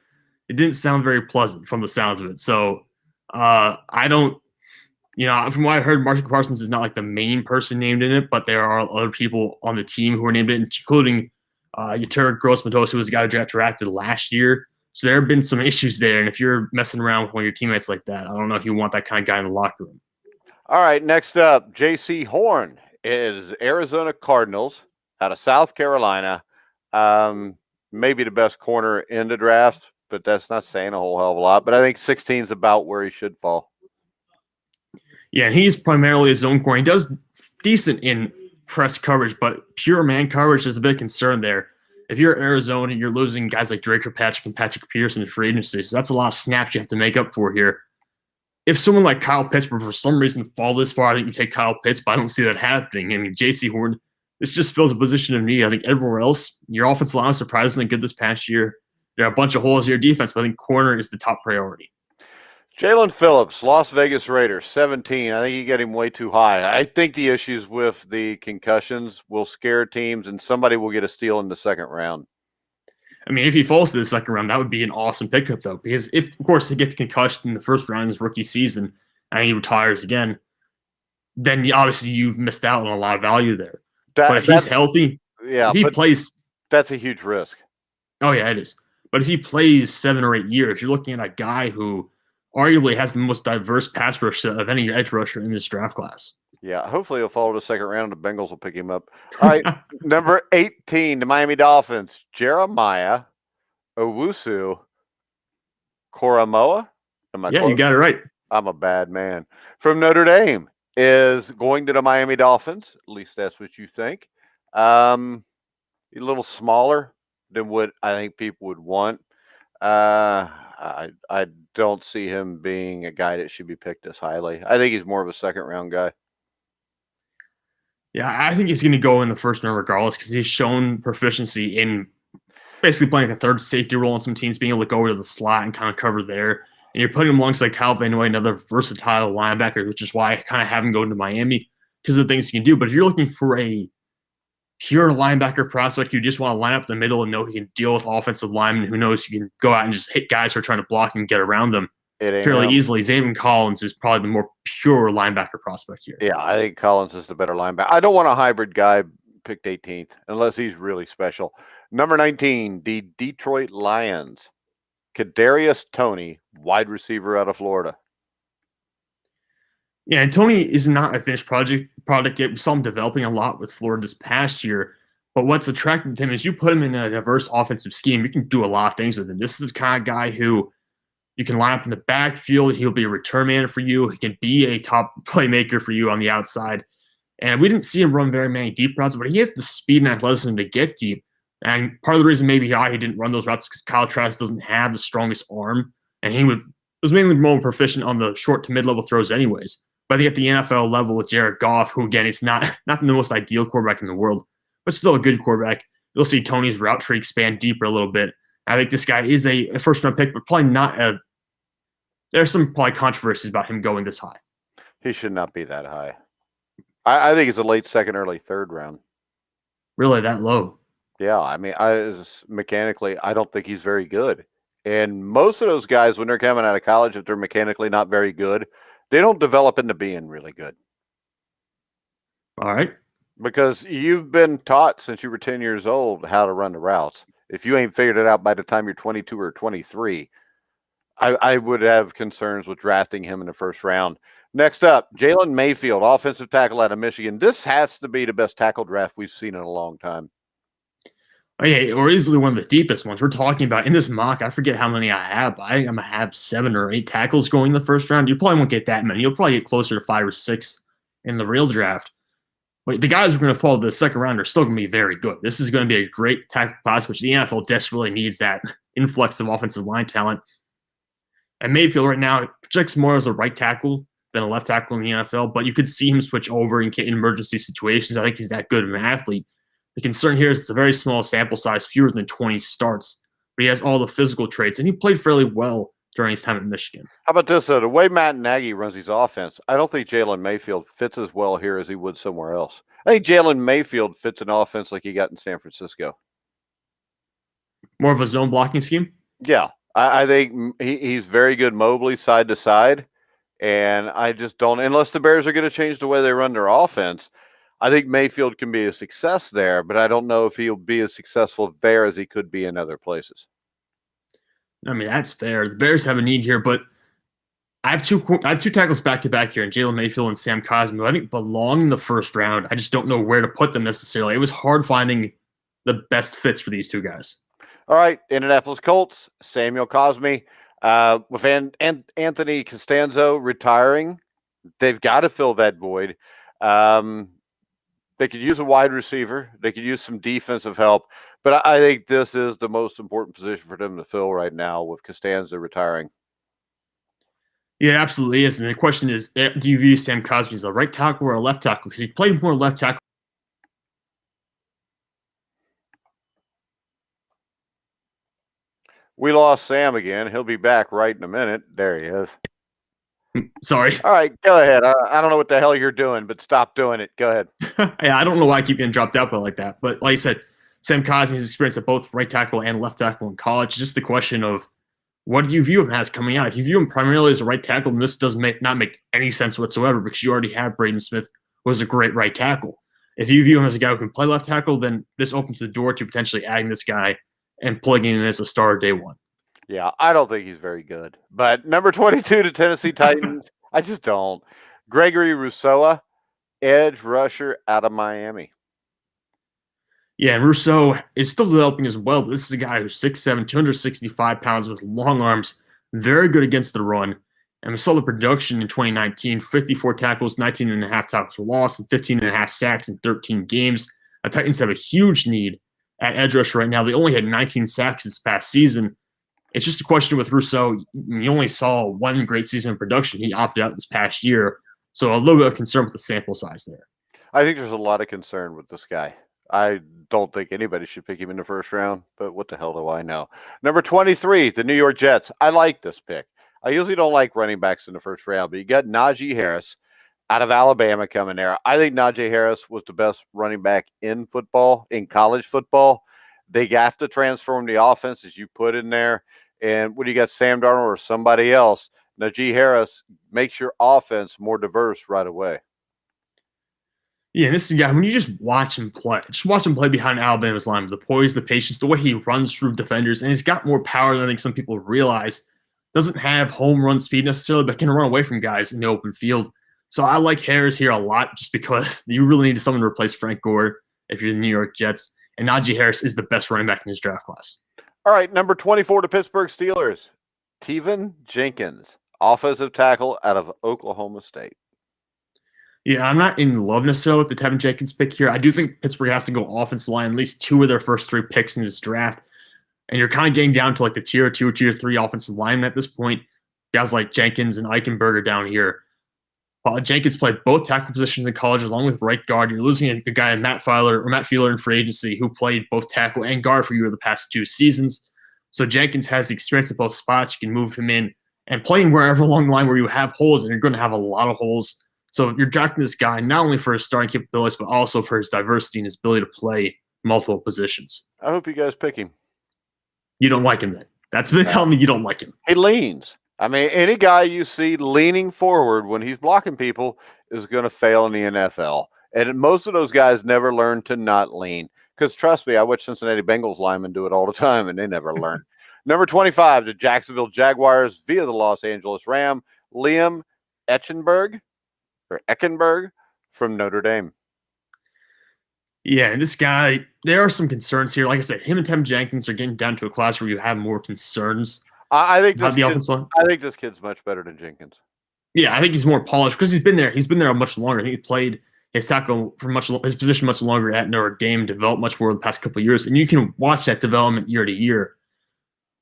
[SPEAKER 2] It didn't sound very pleasant from the sounds of it. So I don't. From what I heard, Marshall Parsons is not like the main person named in it, but there are other people on the team who are named in it, including Yetur Gross-Matos, who was a guy who got drafted last year. So there have been some issues there. And if you're messing around with one of your teammates like that, I don't know if you want that kind of guy in the locker room.
[SPEAKER 1] All right, next up, J.C. Horn is Arizona Cardinals out of South Carolina. Maybe the best corner in the draft, but that's not saying a whole hell of a lot. But I think 16 is about where he should fall.
[SPEAKER 2] Yeah, and he's primarily a zone corner. He does decent in press coverage, but pure man coverage is a big concern there. If you're Arizona, you're losing guys like Drake Kirkpatrick and Patrick Peterson in free agency, so that's a lot of snaps you have to make up for here. If someone like Kyle Pitts for some reason fall this far, I think you take Kyle Pitts, but I don't see that happening. I mean, J.C. Horn, this just fills a position of need. I think everywhere else, your offensive line was surprisingly good this past year. There are a bunch of holes in your defense, but I think corner is the top priority.
[SPEAKER 1] Jalen Phillips, Las Vegas Raiders, 17. I think you get him way too high. I think the issues with the concussions will scare teams, and somebody will get a steal in the second round.
[SPEAKER 2] I mean, if he falls to the second round, that would be an awesome pickup, though, because if, of course, he gets concussion in the first round of his rookie season and he retires again, then obviously you've missed out on a lot of value there. But if he's healthy, if he plays,
[SPEAKER 1] that's a huge risk.
[SPEAKER 2] Oh, yeah, it is. But if he plays 7 or 8 years, you're looking at a guy who arguably has the most diverse pass rush set of any edge rusher in this draft class.
[SPEAKER 1] Yeah, hopefully he'll fall to the second round and the Bengals will pick him up. All right, number 18, the Miami Dolphins, Jeremiah Owusu Koramoah.
[SPEAKER 2] Yeah, you got it right.
[SPEAKER 1] I'm a bad man. From Notre Dame is going to the Miami Dolphins. At least that's what you think. A little smaller than what I think people would want. I don't see him being a guy that should be picked this highly. I think he's more of a second-round guy.
[SPEAKER 2] Yeah, I think he's going to go in the first round regardless because he's shown proficiency in basically playing like a third safety role on some teams, being able to go over to the slot and kind of cover there. And you're putting him alongside Kyle Van Noy, another versatile linebacker, which is why I kind of have him go into Miami because of the things he can do. But if you're looking for a pure linebacker prospect, you just want to line up in the middle and know he can deal with offensive linemen. Who knows, you can go out and just hit guys who are trying to block and get around them fairly easily. Zavin Collins is probably the more pure linebacker prospect here.
[SPEAKER 1] Yeah, I think Collins is the better linebacker. I don't want a hybrid guy picked 18th unless he's really special. Number 19, the Detroit Lions, Kadarius Toney, wide receiver out of Florida.
[SPEAKER 2] Yeah, and Toney is not a finished product yet. We saw him developing a lot with Florida this past year. But what's attractive to him is you put him in a diverse offensive scheme, you can do a lot of things with him. This is the kind of guy who you can line up in the backfield. He'll be a return man for you. He can be a top playmaker for you on the outside. And we didn't see him run very many deep routes, but he has the speed and athleticism to get deep. And part of the reason maybe he didn't run those routes is because Kyle Trask doesn't have the strongest arm. And he was mainly more proficient on the short to mid-level throws anyways. But I think at the NFL level with Jared Goff, who, again, is not the most ideal quarterback in the world, but still a good quarterback, you'll see Toney's route tree expand deeper a little bit. I think this guy is a first-round pick, but probably not a – there's some probably controversies about him going this high.
[SPEAKER 1] He should not be that high. I think it's a late second, early third round.
[SPEAKER 2] Really, that low?
[SPEAKER 1] Yeah, I mean, mechanically, I don't think he's very good. And most of those guys, when they're coming out of college, if they're mechanically not very good, they don't develop into being really good.
[SPEAKER 2] All right.
[SPEAKER 1] Because you've been taught since you were 10 years old how to run the routes. If you ain't figured it out by the time you're 22 or 23, I would have concerns with drafting him in the first round. Next up, Jalen Mayfield, offensive tackle out of Michigan. This has to be the best tackle draft we've seen in a long time.
[SPEAKER 2] Oh, yeah, or easily one of the deepest ones. We're talking about in this mock, I forget how many I have, but I think I'm going to have 7 or 8 tackles going in the first round. You probably won't get that many. You'll probably get closer to 5 or 6 in the real draft. But the guys who are going to fall to the second round are still going to be very good. This is going to be a great tackle class, which the NFL desperately needs that influx of offensive line talent. And Mayfield right now projects more as a right tackle than a left tackle in the NFL, but you could see him switch over in emergency situations. I think he's that good of an athlete. The concern here is it's a very small sample size, fewer than 20 starts, but he has all the physical traits, and he played fairly well during his time at Michigan.
[SPEAKER 1] How about this, though? The way Matt Nagy runs his offense, I don't think Jalen Mayfield fits as well here as he would somewhere else. I think Jalen Mayfield fits an offense like he got in San Francisco.
[SPEAKER 2] More of a zone blocking scheme?
[SPEAKER 1] Yeah. I think he's very good mobily side to side. And I just don't, unless the Bears are going to change the way they run their offense, I think Mayfield can be a success there, but I don't know if he'll be as successful there as he could be in other places.
[SPEAKER 2] I mean, that's fair. The Bears have a need here, but I have two tackles back-to-back here, and Jalen Mayfield and Sam Cosmi, who I think belong in the first round. I just don't know where to put them necessarily. It was hard finding the best fits for these two guys.
[SPEAKER 1] All right, Indianapolis Colts, Samuel Cosmi. With Anthony Costanzo retiring, they've got to fill that void. They could use a wide receiver. They could use some defensive help. But I think this is the most important position for them to fill right now with Costanzo retiring.
[SPEAKER 2] Yeah, it absolutely is. And the question is, do you view Sam Cosmi as a right tackle or a left tackle? Because he's played more left tackle.
[SPEAKER 1] We lost Sam again. He'll be back right in a minute. There he is.
[SPEAKER 2] Sorry.
[SPEAKER 1] All right, go ahead. I don't know what the hell you're doing, but stop doing it. Go ahead.
[SPEAKER 2] Yeah, I don't know why I keep getting dropped out like that. But like I said, Sam Cosmi's experience at both right tackle and left tackle in college. It's just the question of what do you view him as coming out? If you view him primarily as a right tackle, then this does not make any sense whatsoever because you already have Braden Smith, who was a great right tackle. If you view him as a guy who can play left tackle, then this opens the door to potentially adding this guy and plugging in as a starter day one.
[SPEAKER 1] Yeah, I don't think he's very good. But number 22 to Tennessee Titans, I just don't. Gregory Rousseau, edge rusher out of Miami.
[SPEAKER 2] Yeah, and Rousseau is still developing as well, but this is a guy who's 6'7", 265 pounds with long arms, very good against the run. And we saw the production in 2019, 54 tackles, 19.5 tackles for loss, and 15.5 sacks in 13 games. The Titans have a huge need at edge rusher right now. They only had 19 sacks this past season. It's just a question with Rousseau. You only saw one great season of production. He opted out this past year. So a little bit of concern with the sample size there.
[SPEAKER 1] I think there's a lot of concern with this guy. I don't think anybody should pick him in the first round, but what the hell do I know? Number 23, the New York Jets. I like this pick. I usually don't like running backs in the first round, but you got Najee Harris out of Alabama coming there. I think Najee Harris was the best running back in football, in college football. They have to transform the offense as you put in there. And when you got Sam Darnold or somebody else, Najee Harris makes your offense more diverse right away.
[SPEAKER 2] Yeah, this is a guy, when you just watch him play behind Alabama's line, the poise, the patience, the way he runs through defenders, and he's got more power than I think some people realize. Doesn't have home run speed necessarily, but can run away from guys in the open field. So I like Harris here a lot just because you really need someone to replace Frank Gore if you're the New York Jets. And Najee Harris is the best running back in his draft class.
[SPEAKER 1] All right, number 24 to Pittsburgh Steelers. Tevin Jenkins, offensive tackle out of Oklahoma State.
[SPEAKER 2] Yeah, I'm not in love necessarily with the Tevin Jenkins pick here. I do think Pittsburgh has to go offensive line, at least two of their first three picks in this draft. And you're kind of getting down to like the tier 2, tier 3 offensive linemen at this point. Guys like Jenkins and Eichenberger down here. Jenkins played both tackle positions in college along with right guard. You're losing a guy, Matt Fiedler in free agency, who played both tackle and guard for you the past 2 seasons. So Jenkins has the experience at both spots. You can move him in and playing wherever along the line where you have holes, and you're going to have a lot of holes. So you're drafting this guy not only for his starting capabilities, but also for his diversity and his ability to play multiple positions.
[SPEAKER 1] I hope you guys pick him.
[SPEAKER 2] You don't like him then. That's been telling me you don't like him.
[SPEAKER 1] He leans. I mean, any guy you see leaning forward when he's blocking people is going to fail in the NFL. And most of those guys never learn to not lean. Because trust me, I watch Cincinnati Bengals linemen do it all the time, and they never learn. Number 25, the Jacksonville Jaguars via the Los Angeles Ram, Liam Echenberg from Notre Dame.
[SPEAKER 2] Yeah, and this guy, there are some concerns here. Like I said, him and Tevin Jenkins are getting down to a class where you have more concerns.
[SPEAKER 1] I think this kid's much better than Jenkins.
[SPEAKER 2] Yeah, I think he's more polished because he's been there. He's been there much longer. I think he played his tackle for his position much longer at Notre Dame, developed much more in the past couple of years, and you can watch that development year to year.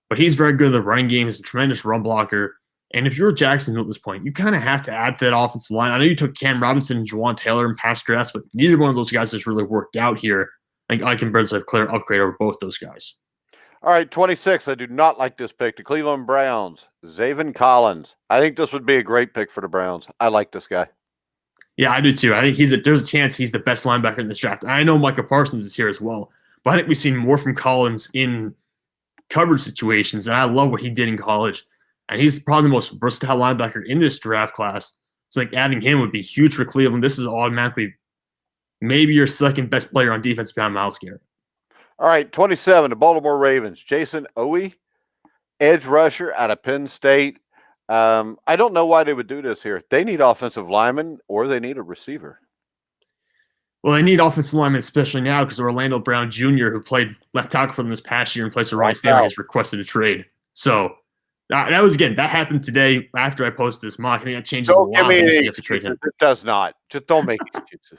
[SPEAKER 2] But he's very good at the running game. He's a tremendous run blocker. And if you're Jacksonville at this point, you kind of have to add to that offensive line. I know you took Cam Robinson and Juwan Taylor in past drafts, but neither one of those guys has really worked out here. I think Eichenberg's a clear upgrade over both those guys.
[SPEAKER 1] All right, 26. I do not like this pick. The Cleveland Browns, Zavin Collins. I think this would be a great pick for the Browns. I like this guy.
[SPEAKER 2] Yeah, I do too. I think there's a chance he's the best linebacker in this draft. I know Micah Parsons is here as well, but I think we've seen more from Collins in coverage situations, and I love what he did in college. And he's probably the most versatile linebacker in this draft class. So like adding him would be huge for Cleveland. This is automatically maybe your second best player on defense behind Myles Garrett.
[SPEAKER 1] All right, 27, the Baltimore Ravens, Jason Owe, edge rusher out of Penn State. I don't know why they would do this here. They need offensive linemen or they need a receiver.
[SPEAKER 2] Well, they need offensive linemen, especially now because Orlando Brown Jr., who played left tackle for them this past year in place of Ronnie Stanley, has requested a trade. So that was, again, that happened today after I posted this mock. I think that changes a lot. You have to trade him.
[SPEAKER 1] It does not. Just don't make excuses.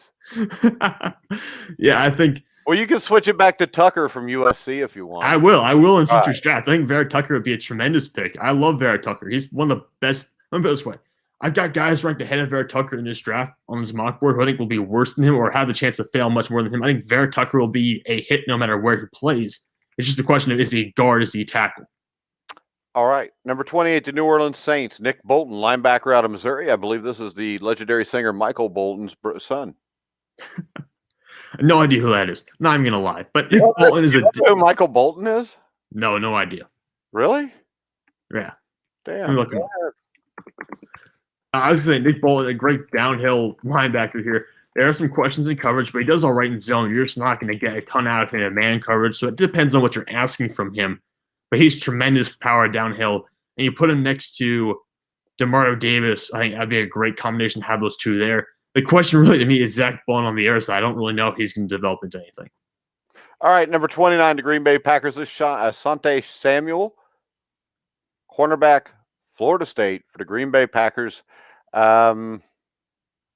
[SPEAKER 2] Yeah, I think.
[SPEAKER 1] Well, you can switch it back to Tucker from USC if you want.
[SPEAKER 2] I will in future draft. I think Vera Tucker would be a tremendous pick. I love Vera Tucker. He's one of the best. Let me put it this way. I've got guys ranked ahead of Vera Tucker in this draft on this mock board who I think will be worse than him or have the chance to fail much more than him. I think Vera Tucker will be a hit no matter where he plays. It's just a question of, is he a guard, is he a tackle?
[SPEAKER 1] All right. Number 28, the New Orleans Saints, Nick Bolton, linebacker out of Missouri. I believe this is the legendary singer Michael Bolton's son.
[SPEAKER 2] No idea who that is. Not even going to lie. But Nick Bolton is
[SPEAKER 1] you know who Michael Bolton is?
[SPEAKER 2] No idea.
[SPEAKER 1] Really?
[SPEAKER 2] Yeah.
[SPEAKER 1] Damn.
[SPEAKER 2] I was saying Nick Bolton, a great downhill linebacker here. There are some questions in coverage, but he does all right in zone. You're just not going to get a ton out of him in man coverage, so it depends on what you're asking from him. But he's tremendous power downhill, and you put him next to Demario Davis. I think that'd be a great combination to have those two there. The question really to me is Zach Bond on the air side. I don't really know if he's going to develop into anything.
[SPEAKER 1] All right, number 29, the Green Bay Packers is Asante Samuel, cornerback, Florida State for the Green Bay Packers. Yeah,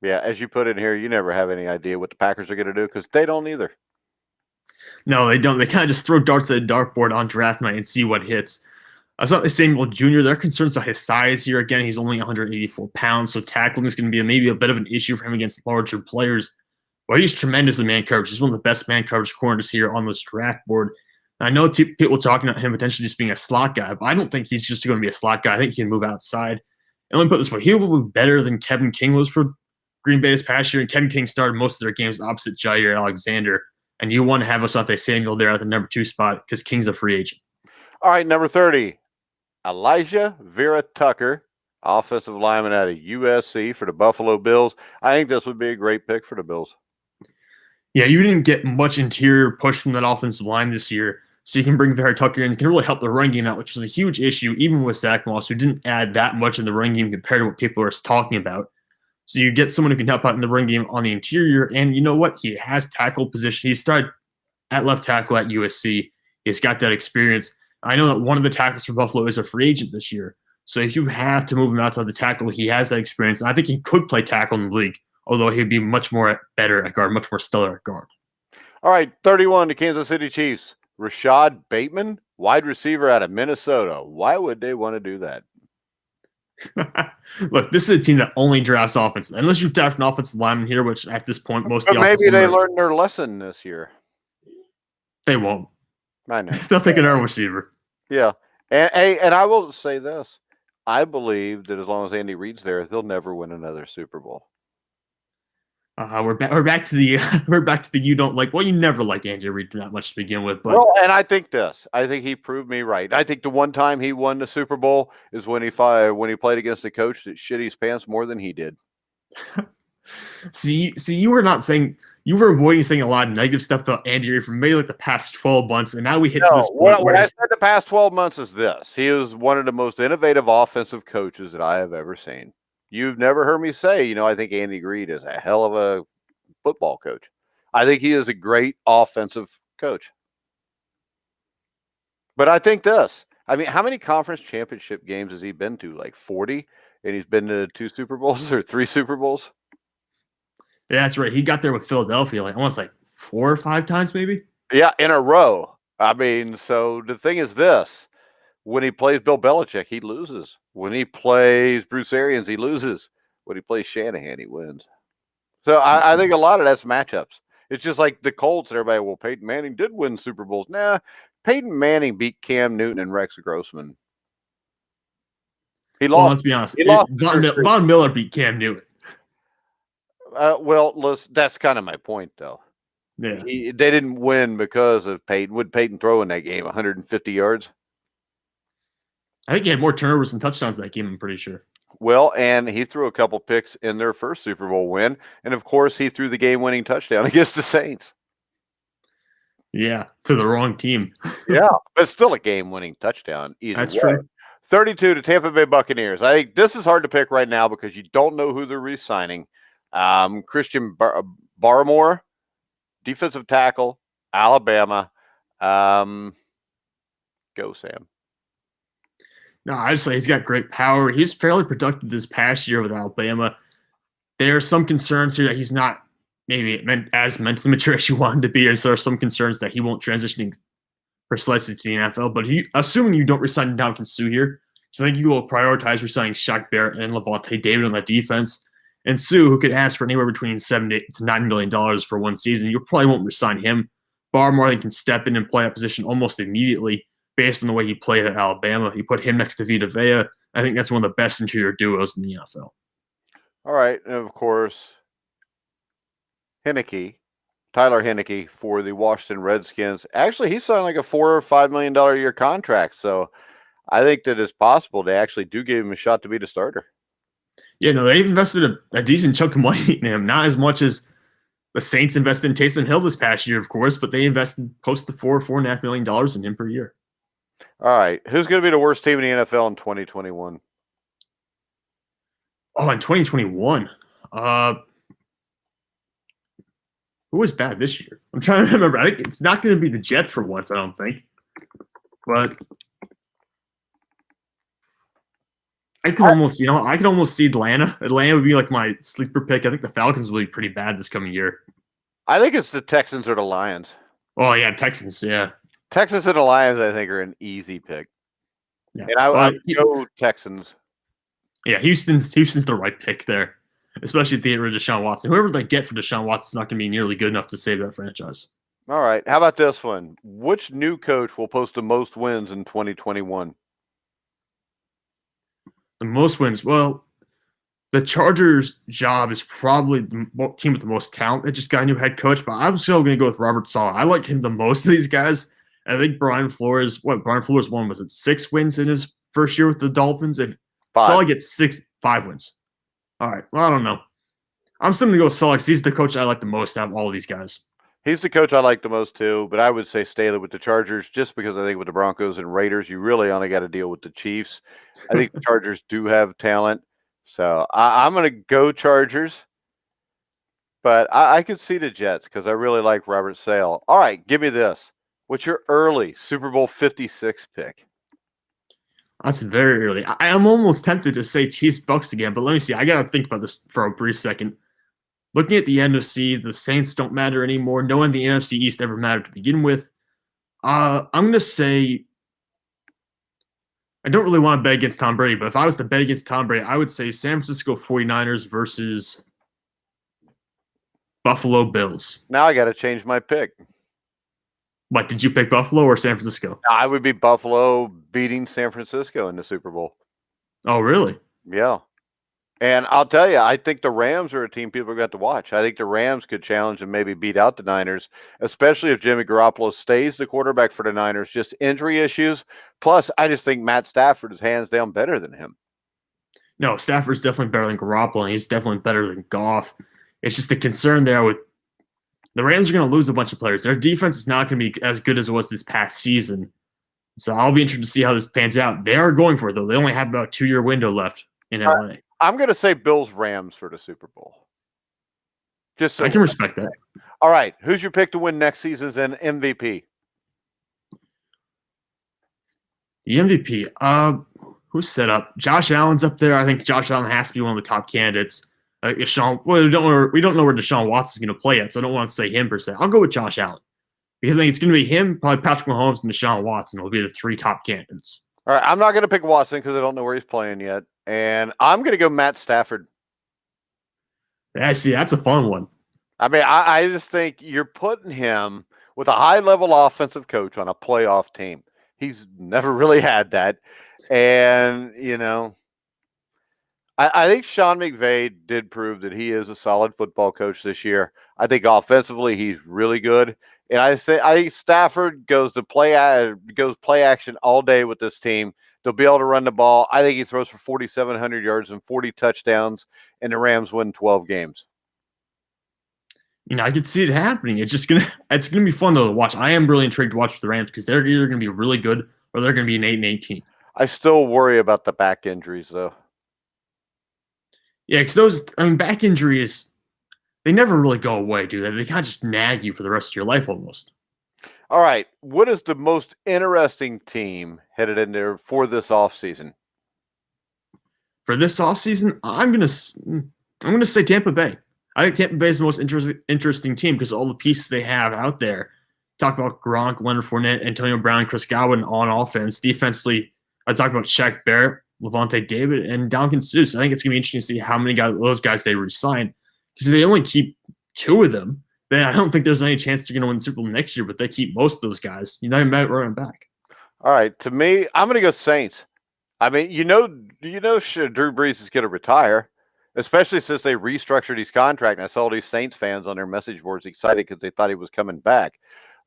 [SPEAKER 1] as you put in here, you never have any idea what the Packers are going to do because they don't either.
[SPEAKER 2] No, they don't. They kind of just throw darts at a dartboard on draft night and see what hits. Asante Samuel Jr., they're concerned about his size here. Again, he's only 184 pounds, so tackling is going to be maybe a bit of an issue for him against larger players. But he's tremendous in man coverage. He's one of the best man coverage corners here on this draft board. I know people talking about him potentially just being a slot guy, but I don't think he's just going to be a slot guy. I think he can move outside. And let me put it this way. He will be better than Kevin King was for Green Bay this past year. And Kevin King started most of their games opposite Jair Alexander. And you want to have Asante Samuel there at the number 2 spot because King's a free agent.
[SPEAKER 1] All right, number 30, Elijah Vera Tucker, offensive lineman out of USC for the Buffalo Bills. I think this would be a great pick for the Bills.
[SPEAKER 2] Yeah, you didn't get much interior push from that offensive line this year, so you can bring Vera Tucker in. It can really help the run game out, which is a huge issue, even with Zach Moss, who didn't add that much in the run game compared to what people are talking about. So you get someone who can help out in the run game on the interior, and you know what? He has tackle position. He started at left tackle at USC. He's got that experience. I know that one of the tackles for Buffalo is a free agent this year. So if you have to move him outside the tackle, he has that experience. And I think he could play tackle in the league, although he'd be much more better at guard, much more stellar at guard.
[SPEAKER 1] All right, 31, the Kansas City Chiefs, Rashad Bateman, wide receiver out of Minnesota. Why would they want to do that?
[SPEAKER 2] Look, this is a team that only drafts offense. Unless you draft an offensive lineman here, which at this point most
[SPEAKER 1] but
[SPEAKER 2] of the
[SPEAKER 1] maybe they learned their lesson this year.
[SPEAKER 2] They won't.
[SPEAKER 1] I know.
[SPEAKER 2] They'll take an arm receiver.
[SPEAKER 1] Yeah. And I will say this. I believe that as long as Andy Reid's there, they'll never win another Super Bowl.
[SPEAKER 2] We're back to the you don't like. Well, you never liked Andy Reid that much to begin with, but
[SPEAKER 1] well, and I think he proved me right. I think the one time he won the Super Bowl is when he played against a coach that shit his pants more than he did.
[SPEAKER 2] See, you were avoiding saying a lot of negative stuff about Andy Reid for maybe like the past 12 months, and now we hit to this point.
[SPEAKER 1] What I said the past 12 months is this: he is one of the most innovative offensive coaches that I have ever seen. You've never heard me say, I think Andy Reid is a hell of a football coach. I think he is a great offensive coach. But I think how many conference championship games has he been to? Like 40? And he's been to 2 Super Bowls or 3 Super Bowls?
[SPEAKER 2] Yeah, that's right. He got there with Philadelphia almost 4 or 5 times maybe.
[SPEAKER 1] Yeah, in a row. So the thing is this. When he plays Bill Belichick, he loses. When he plays Bruce Arians, he loses. When he plays Shanahan, he wins. So I think a lot of that's matchups. It's just like the Colts and everybody, well, Peyton Manning did win Super Bowls. Nah, Peyton Manning beat Cam Newton and Rex Grossman. He
[SPEAKER 2] Well,
[SPEAKER 1] lost.
[SPEAKER 2] let's be honest.
[SPEAKER 1] He lost.
[SPEAKER 2] Von Miller beat Cam Newton.
[SPEAKER 1] That's kind of my point, though.
[SPEAKER 2] Yeah.
[SPEAKER 1] They didn't win because of Peyton. Would Peyton throw in that game 150 yards?
[SPEAKER 2] I think he had more turnovers than touchdowns that game, I'm pretty sure.
[SPEAKER 1] Well, and he threw a couple picks in their first Super Bowl win. And, of course, he threw the game-winning touchdown against the Saints.
[SPEAKER 2] Yeah, to the wrong team.
[SPEAKER 1] Yeah, but still a game-winning touchdown.
[SPEAKER 2] That's true.
[SPEAKER 1] 32 to Tampa Bay Buccaneers. I think this is hard to pick right now because you don't know who they're re-signing. Christian Barmore, defensive tackle, Alabama. Go, Sam.
[SPEAKER 2] No, I just say he's got great power. He's fairly productive this past year with Alabama. There are some concerns here that he's not maybe as mentally mature as you want him to be, and so there are some concerns that he won't transition precisely to the NFL. But assuming you don't resign Ndamukong Suh here, so I think you will prioritize resigning Shaq Barrett and Levante David on that defense. And Suh, who could ask for anywhere between $7 to $9 million for one season, you probably won't resign him. Barmore can step in and play that position almost immediately based on the way he played at Alabama. You put him next to Vita Vea. I think that's one of the best interior duos in the NFL.
[SPEAKER 1] All right. And, of course, Tyler Heineke for the Washington Redskins. Actually, he signed like a $4 or $5 million a year contract. So I think that it's possible they actually do give him a shot to be the starter.
[SPEAKER 2] Yeah, no, they've invested a decent chunk of money in him. Not as much as the Saints invested in Taysom Hill this past year, of course, but they invested close to $4.5 million in him per year.
[SPEAKER 1] All right. Who's going to be the worst team in the NFL in 2021?
[SPEAKER 2] Oh, in 2021. Who was bad this year? I'm trying to remember. I think it's not going to be the Jets for once, I don't think. But I can almost see Atlanta. Atlanta would be like my sleeper pick. I think the Falcons will be pretty bad this coming year.
[SPEAKER 1] I think it's the Texans or the Lions.
[SPEAKER 2] Oh, yeah, Texans, yeah.
[SPEAKER 1] Texans and the Lions, I think, are an easy pick. Yeah. And I go Texans.
[SPEAKER 2] Yeah, Houston's the right pick there, especially if they get rid of Deshaun Watson. Whoever they get for Deshaun Watson is not going to be nearly good enough to save that franchise.
[SPEAKER 1] All right. How about this one? Which new coach will post the most wins in 2021?
[SPEAKER 2] The most wins? Well, the Chargers' job is probably the team with the most talent. They just got a new head coach, but I'm still going to go with Robert Saleh. I like him the most of these guys. I think Brian Flores won, was it 6 wins in his first year with the Dolphins? If Saleh gets 5 wins. All right. Well, I don't know. I'm still going to go with Saleh because he's the coach I like the most out of all of these guys.
[SPEAKER 1] He's the coach I like the most too, but I would say Staley with the Chargers just because I think with the Broncos and Raiders, you really only got to deal with the Chiefs. I think the Chargers do have talent. So I'm going to go Chargers, but I could see the Jets because I really like Robert Saleh. All right, give me this. What's your early Super Bowl 56 pick?
[SPEAKER 2] That's very early. I am almost tempted to say Chiefs Bucks again, but let me see. I got to think about this for a brief second. Looking at the NFC, the Saints don't matter anymore. No one in the NFC East ever mattered to begin with. I'm going to say I don't really want to bet against Tom Brady, but if I was to bet against Tom Brady, I would say San Francisco 49ers versus Buffalo Bills.
[SPEAKER 1] Now I got to change my pick.
[SPEAKER 2] What, did you pick Buffalo or San Francisco?
[SPEAKER 1] I would be Buffalo beating San Francisco in the Super Bowl.
[SPEAKER 2] Oh, really?
[SPEAKER 1] Yeah. And I'll tell you, I think the Rams are a team people got to watch. I think the Rams could challenge and maybe beat out the Niners, especially if Jimmy Garoppolo stays the quarterback for the Niners. Just injury issues. Plus, I just think Matt Stafford is hands down better than him.
[SPEAKER 2] No, Stafford's definitely better than Garoppolo, and he's definitely better than Goff. It's just a concern there with the Rams are going to lose a bunch of players. Their defense is not going to be as good as it was this past season. So I'll be interested to see how this pans out. They are going for it, though. They only have about a 2-year window left in LA.
[SPEAKER 1] I'm going to say Bills-Rams for the Super Bowl. Just so
[SPEAKER 2] I can respect that.
[SPEAKER 1] All right. Who's your pick to win next season's MVP?
[SPEAKER 2] The MVP. Who's set up? Josh Allen's up there. I think Josh Allen has to be one of the top candidates. We don't know where Deshaun Watson's going to play yet, so I don't want to say him per se. I'll go with Josh Allen because I think it's going to be him, probably Patrick Mahomes, and Deshaun Watson will be the 3 top candidates.
[SPEAKER 1] All right, I'm not going to pick Watson because I don't know where he's playing yet, and I'm going to go Matt Stafford.
[SPEAKER 2] Yeah, I see. That's a fun one.
[SPEAKER 1] I mean, I just think you're putting him with a high-level offensive coach on a playoff team. He's never really had that. And, I think Sean McVay did prove that he is a solid football coach this year. I think offensively he's really good. And I think Stafford goes play action all day with this team. They'll be able to run the ball. I think he throws for 4,700 yards and 40 touchdowns, and the Rams win 12 games.
[SPEAKER 2] I could see it happening. It's gonna be fun though to watch. I am really intrigued to watch the Rams because they're either gonna be really good or they're gonna be an 8-18.
[SPEAKER 1] I still worry about the back injuries though.
[SPEAKER 2] Yeah, because back injuries, they never really go away, do they? They kind of just nag you for the rest of your life almost.
[SPEAKER 1] All right. What is the most interesting team headed in there for this offseason?
[SPEAKER 2] For this offseason, I'm gonna say Tampa Bay. I think Tampa Bay is the most interesting team because all the pieces they have out there. Talk about Gronk, Leonard Fournette, Antonio Brown, Chris Godwin on offense. Defensively, I talked about Shaq Barrett, Levante David, and Dominican Seuss. I think it's going to be interesting to see how many those guys they resign. Because if they only keep 2 of them, then I don't think there's any chance they're going to win the Super Bowl next year. But they keep most of those guys. You're not even running back.
[SPEAKER 1] All right. To me, I'm going to go Saints. I mean, Drew Brees is going to retire, especially since they restructured his contract. And I saw these Saints fans on their message boards excited because they thought he was coming back.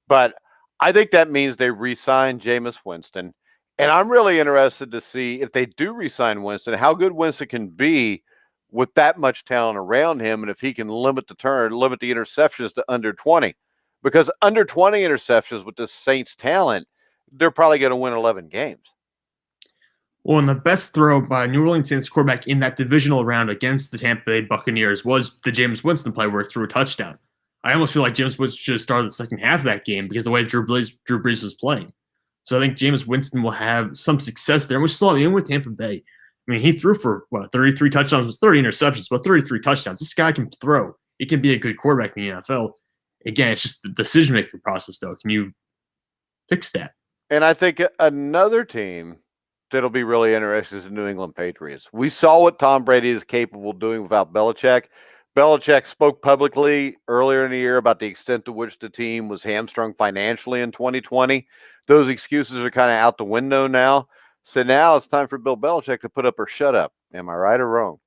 [SPEAKER 1] But I think that means they re-sign Jameis Winston. And I'm really interested to see if they do re-sign Winston, how good Winston can be with that much talent around him, and if he can limit the interceptions to under 20. Because under 20 interceptions with this Saints talent, they're probably going to win 11 games.
[SPEAKER 2] Well, and the best throw by New Orleans Saints quarterback in that divisional round against the Tampa Bay Buccaneers was the Jameis Winston play where he threw a touchdown. I almost feel like Jameis Winston should have started the second half of that game because of the way Drew Brees was playing. So I think Jameis Winston will have some success there. And we saw it even with Tampa Bay. I mean, he threw for, 33 touchdowns with 30 interceptions, but 33 touchdowns. This guy can throw. He can be a good quarterback in the NFL. Again, it's just the decision-making process, though. Can you fix that?
[SPEAKER 1] And I think another team that'll be really interesting is the New England Patriots. We saw what Tom Brady is capable of doing without Belichick. Belichick spoke publicly earlier in the year about the extent to which the team was hamstrung financially in 2020. Those excuses are kind of out the window now. So now it's time for Bill Belichick to put up or shut up. Am I right or wrong?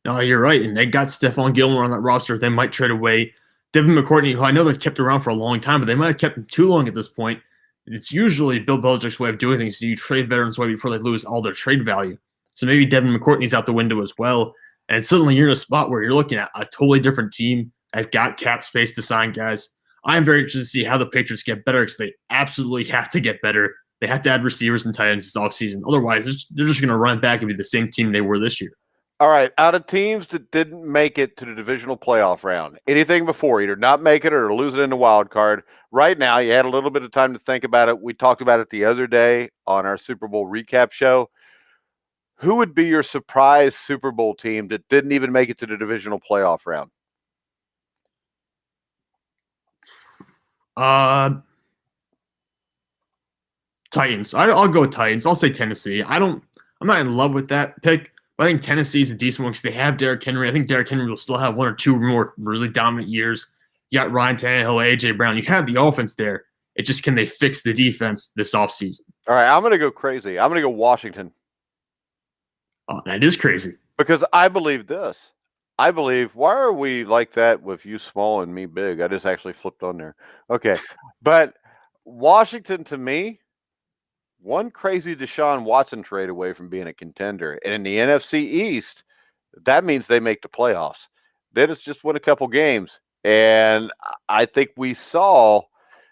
[SPEAKER 2] No, you're right. And they got Stephon Gilmore on that roster. They might trade away Devin McCourtney, who I know they kept around for a long time, but they might have kept him too long at this point. It's usually Bill Belichick's way of doing things. So you trade veterans away before they lose all their trade value. So maybe Devin McCourtney's out the window as well. And suddenly you're in a spot where you're looking at a totally different team. I've got cap space to sign guys. I'm very interested to see how the Patriots get better because they absolutely have to get better. They have to add receivers and tight ends this offseason. Otherwise, they're just going to run back and be the same team they were this year.
[SPEAKER 1] All right. Out of teams that didn't make it to the divisional playoff round, anything before, either not make it or lose it in the wild card, right now you had a little bit of time to think about it. We talked about it the other day on our Super Bowl recap show. Who would be your surprise Super Bowl team that didn't even make it to the divisional playoff round?
[SPEAKER 2] Titans. I'll go with Titans. I'll say Tennessee. I'm not in love with that pick, but I think Tennessee is a decent one because they have Derrick Henry. I think Derrick Henry will still have 1 or 2 more really dominant years. You got Ryan Tannehill, AJ Brown. You have the offense there. It just, can they fix the defense this offseason?
[SPEAKER 1] All right, I'm going to go crazy. I'm going to go Washington.
[SPEAKER 2] Oh, that is crazy.
[SPEAKER 1] Because I believe this. I believe, why are we like that with you small and me big? I just actually flipped on there. Okay. But Washington, to me, one crazy Deshaun Watson trade away from being a contender. And in the NFC East, that means they make the playoffs. Then it's just win a couple games. And I think we saw,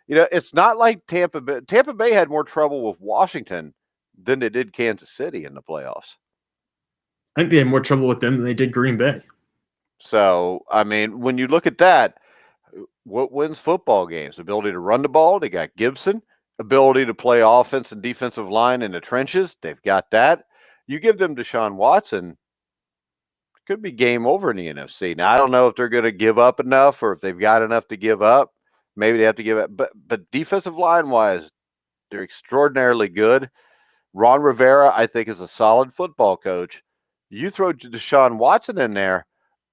[SPEAKER 1] it's not like Tampa Bay. Tampa Bay had more trouble with Washington than they did Kansas City in the playoffs.
[SPEAKER 2] I think they had more trouble with them than they did Green Bay.
[SPEAKER 1] So, I mean, when you look at that, what wins football games? Ability to run the ball. They got Gibson. Ability to play offense and defensive line in the trenches. They've got that. You give them Deshaun Watson, it could be game over in the NFC. Now, I don't know if they're going to give up enough or if they've got enough to give up. Maybe they have to give up. But defensive line-wise, they're extraordinarily good. Ron Rivera, I think, is a solid football coach. You throw Deshaun Watson in there,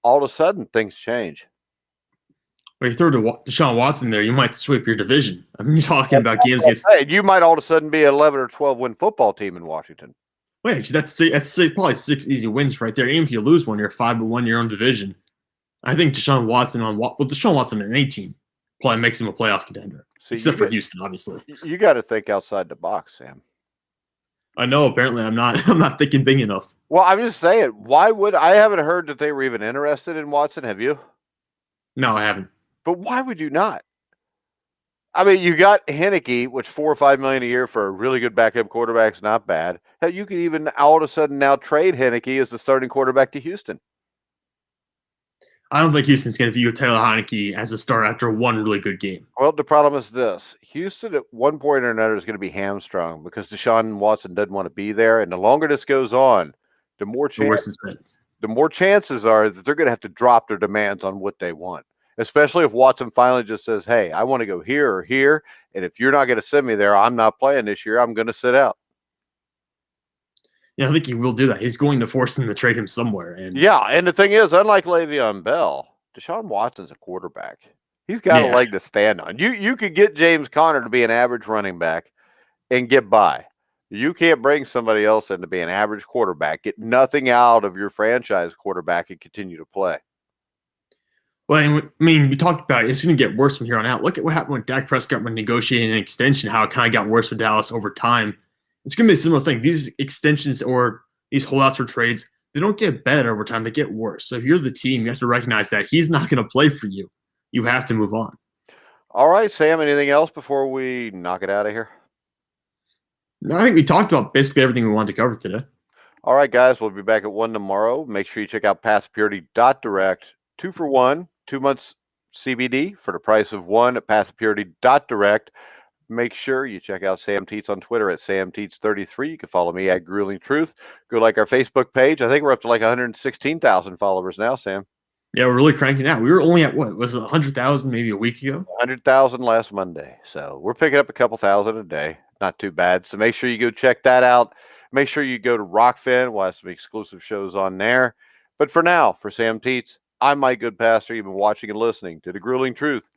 [SPEAKER 1] all of a sudden things change.
[SPEAKER 2] When you throw Deshaun Watson there, you might sweep your division. I mean, you're talking about games against.
[SPEAKER 1] You might all of a sudden be an 11 or 12 win football team in Washington.
[SPEAKER 2] Wait, that's probably 6 easy wins right there. Even if you lose one, you're 5-1 in your own division. I think Deshaun Watson in any team probably makes him a playoff contender.
[SPEAKER 1] See,
[SPEAKER 2] except for Houston, obviously.
[SPEAKER 1] You got to think outside the box, Sam.
[SPEAKER 2] I know. Apparently, I'm not. I'm not thinking big enough.
[SPEAKER 1] Well, I'm just saying. Why would I haven't heard that they were even interested in Watson? Have you?
[SPEAKER 2] No, I haven't.
[SPEAKER 1] But why would you not? I mean, you got Heineke, which $4 or $5 million a year for a really good backup quarterback is not bad. Hell, you could even all of a sudden now trade Heineke as the starting quarterback to Houston.
[SPEAKER 2] I don't think Houston's going to view Taylor Heineke as a starter after one really good game.
[SPEAKER 1] Well, the problem is this. Houston at one point or another is going to be hamstrung because Deshaun Watson doesn't want to be there. And the longer this goes on, the more chances are that they're going to have to drop their demands on what they want, especially if Watson finally just says, hey, I want to go here or here. And if you're not going to send me there, I'm not playing this year. I'm going to sit out.
[SPEAKER 2] Yeah, I think he will do that. He's going to force them to trade him somewhere. And
[SPEAKER 1] the thing is, unlike Le'Veon Bell, Deshaun Watson's a quarterback. He's got a leg to stand on. You could get James Conner to be an average running back and get by. You can't bring somebody else in to be an average quarterback, get nothing out of your franchise quarterback, and continue to play.
[SPEAKER 2] Well, I mean, we talked about it. It's going to get worse from here on out. Look at what happened when Dak Prescott was negotiating an extension, how it kind of got worse for Dallas over time. It's going to be a similar thing. These extensions or these holdouts for trades, they don't get better over time. They get worse. So if you're the team, you have to recognize that he's not going to play for you. You have to move on.
[SPEAKER 1] All right, Sam, anything else before we knock it out of here?
[SPEAKER 2] No, I think we talked about basically everything we wanted to cover today.
[SPEAKER 1] All right, guys, we'll be back at 1 tomorrow. Make sure you check out PathPurity.direct. 2 for 1, 2 months CBD for the price of 1 at PathPurity.direct. Make sure you check out Sam Teets on Twitter at SamTeets33. You can follow me at Grueling Truth. Go like our Facebook page. I think we're up to like 116,000 followers now, Sam.
[SPEAKER 2] Yeah, we're really cranking out. We were only at what? Was it 100,000 maybe a week ago?
[SPEAKER 1] 100,000 last Monday. So we're picking up a couple thousand a day. Not too bad. So make sure you go check that out. Make sure you go to Rockfin. We'll have some exclusive shows on there. But for now, for Sam Teets, I'm Mike Goodpastor. You've been watching and listening to The Grueling Truth